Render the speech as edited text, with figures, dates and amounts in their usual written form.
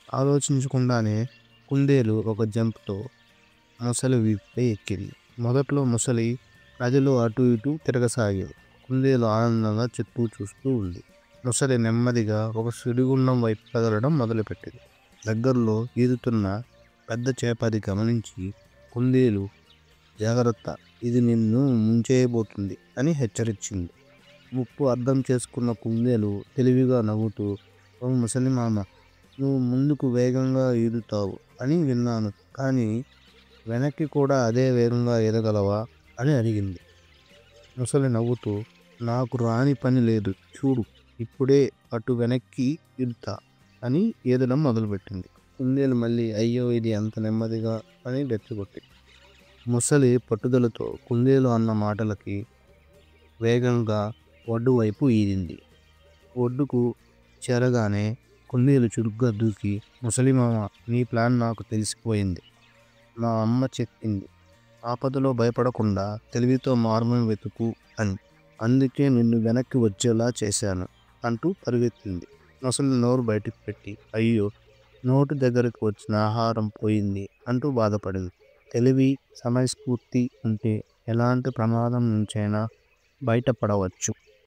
ఆలోచించకుండానే కుందేలు ఒక జంప్‌తో మొసలి వీపుపై ఎక్కింది. మొదట్లో మొసలి నదిలో అటూ ఇటూ తిరగసాగింది. కుందేలు ఆనందంగా చుట్టూ చూస్తూ ఉంది. మొసలి నెమ్మదిగా ఒక సుడిగుండం వైపు కదలడం మొదలుపెట్టింది. దగ్గరలో ఈదుతున్న పెద్ద చేప అది గమనించి కుందేలు జాగ్రత్త, ఇది నిన్ను ముంచేయబోతుంది అని హెచ్చరించింది. ముప్పు అర్థం చేసుకున్న కుందేలు తెలివిగా నవ్వుతూ, ఓ ముసలి మామ, నువ్వు ముందుకు వేగంగా ఈదుతావు అని విన్నాను, కానీ వెనక్కి కూడా అదే వేగంగా ఈదగలవా అని అడిగింది. ముసలి నవ్వుతూ, నాకు రాని పని లేదు చూడు, ఇప్పుడే అటు వెనక్కి ఈదుతా అని ఈదడం మొదలుపెట్టింది. కుందేలు మళ్ళీ అయ్యో ఇది అంత నెమ్మదిగా అని రెచ్చగొట్టింది. ముసలి పట్టుదలతో కుందేలు అన్న మాటలకి వేగంగా ఒడ్డు వైపు ఈదింది. ఒడ్డుకు చేరగానే కుందేలు చురుగ్గా దూకి, ముసలిమామ, నీ ప్లాన్ నాకు తెలిసిపోయింది. మా అమ్మ చెప్పింది, ఆపదలో భయపడకుండా తెలివితో మార్గం వెతుకు అని. అందుకే నిన్ను వెనక్కి వచ్చేలా చేశాను అంటూ పరిగెత్తింది. ముసలి నోరు బయటికి పెట్టి, అయ్యో, నోటి దగ్గరికి వచ్చిన ఆహారం పోయింది అంటూ బాధపడింది. తెలివి, సమయస్ఫూర్తి ఉంటే ఎలాంటి ప్రమాదం నుంచైనా బయటపడవచ్చు.